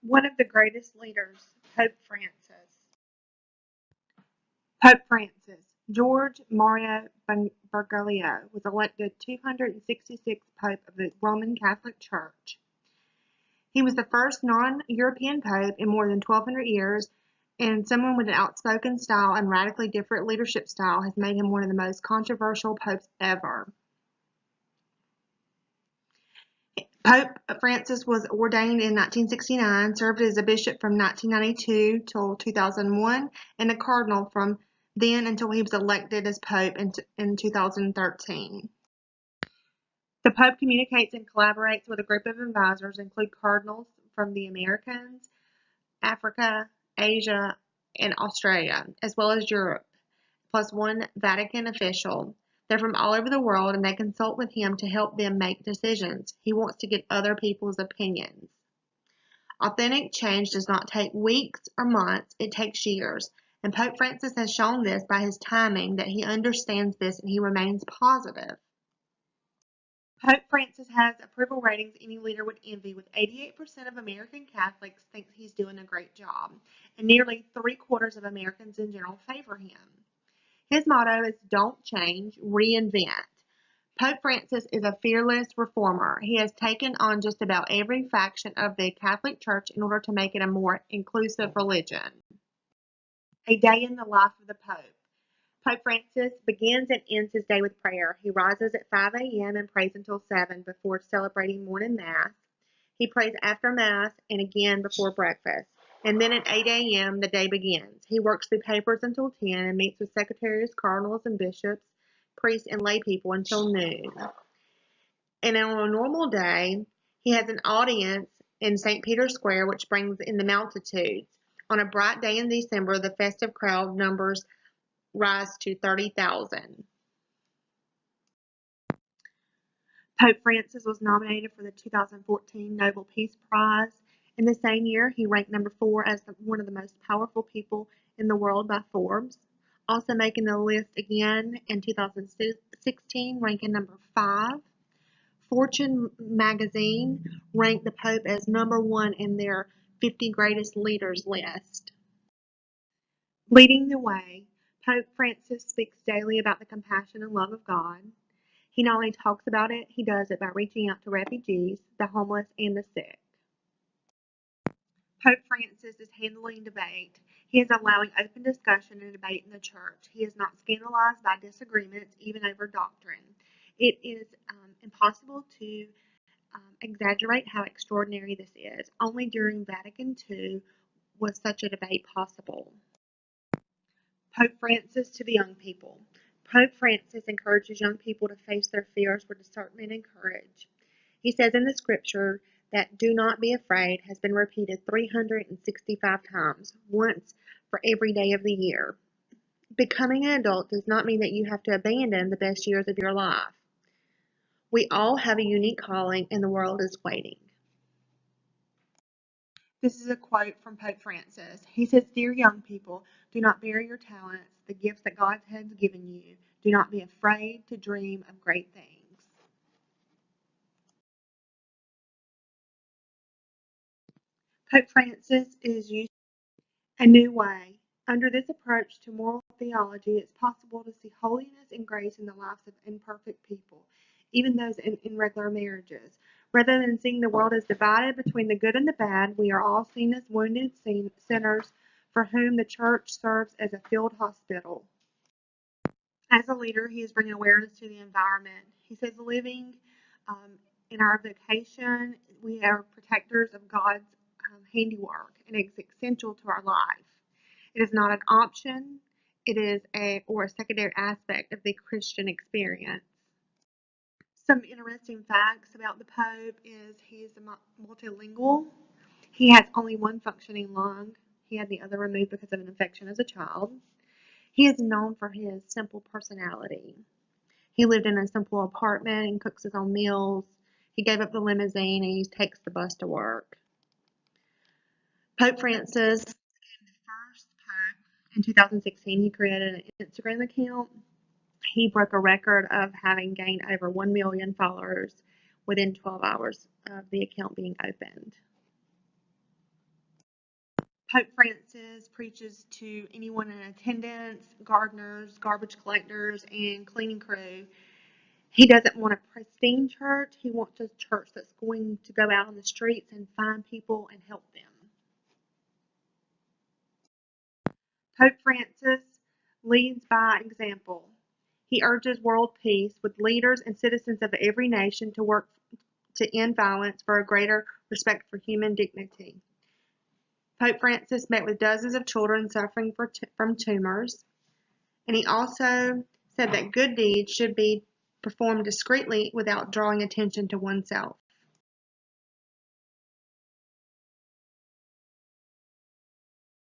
One of the greatest leaders, Pope Francis. Pope Francis, George Mario Bergoglio, was elected 266th Pope of the Roman Catholic Church. He was the first non-European pope in more than 1,200 years, and someone with an outspoken style and radically different leadership style has made him one of the most controversial popes ever. Pope Francis was ordained in 1969, served as a bishop from 1992 till 2001, and a cardinal from then until he was elected as pope in 2013. The Pope communicates and collaborates with a group of advisors, including cardinals from the Americas, Africa, Asia, and Australia, as well as Europe, plus one Vatican official. They're from all over the world, and they consult with him to help them make decisions. He wants to get other people's opinions. Authentic change does not take weeks or months, it takes years. And Pope Francis has shown this by his timing, that he understands this and he remains positive. Pope Francis has approval ratings any leader would envy, with 88% of American Catholics think he's doing a great job, and nearly 3/4 of Americans in general favor him. His motto is "Don't change, reinvent." Pope Francis is a fearless reformer. He has taken on just about every faction of the Catholic Church in order to make it a more inclusive religion. A day in the life of the Pope. Pope Francis begins and ends his day with prayer. He rises at 5 a.m. and prays until 7 before celebrating morning Mass. He prays after Mass and again before breakfast. And then at 8 a.m. the day begins. He works through papers until 10 and meets with secretaries, cardinals, and bishops, priests, and lay people until noon. And on a normal day, he has an audience in St. Peter's Square, which brings in the multitudes. On a bright day in December, the festive crowd numbers rise to 30,000. Pope Francis was nominated for the 2014 Nobel Peace Prize. In the same year, he ranked number 4 as one of the most powerful people in the world by Forbes, also making the list again in 2016, ranking number 5. Fortune magazine ranked the Pope as number 1 in their 50 greatest leaders list. Leading the way, Pope Francis speaks daily about the compassion and love of God. He not only talks about it, he does it by reaching out to refugees, the homeless, and the sick. Pope Francis is handling debate. He is allowing open discussion and debate in the church. He is not scandalized by disagreements, even over doctrine. It is impossible to exaggerate how extraordinary this is. Only during Vatican II was such a debate possible. Pope Francis to the young people. Pope Francis encourages young people to face their fears with discernment and courage. He says in the scripture that "do not be afraid" has been repeated 365 times, once for every day of the year. Becoming an adult does not mean that you have to abandon the best years of your life. We all have a unique calling, and the world is waiting. This is a quote from Pope Francis. He says, "Dear young people, do not bury your talents, the gifts that God has given you. Do not be afraid to dream of great things." Pope Francis is using a new way. Under this approach to moral theology, it's possible to see holiness and grace in the lives of imperfect people, even those in irregular marriages. Rather than seeing the world as divided between the good and the bad, we are all seen as wounded sinners for whom the church serves as a field hospital. As a leader, he is bringing awareness to the environment. He says, living in our vocation, we are protectors of God's handiwork, and it's essential to our life. It is not an option. It is a secondary aspect of the Christian experience. Some interesting facts about the Pope is he is multilingual. He has only one functioning lung. He had the other removed because of an infection as a child. He is known for his simple personality. He lived in a simple apartment and cooks his own meals. He gave up the limousine and he takes the bus to work. Pope Francis became the first pope in 2016. He created an Instagram account. He broke a record of having gained over 1 million followers within 12 hours of the account being opened. Pope Francis preaches to anyone in attendance, gardeners, garbage collectors, and cleaning crew. He doesn't want a pristine church. He wants a church that's going to go out on the streets and find people and help them. Pope Francis leads by example. He urges world peace with leaders and citizens of every nation to work to end violence for a greater respect for human dignity. Pope Francis met with dozens of children suffering from tumors, and he also said that good deeds should be performed discreetly without drawing attention to oneself.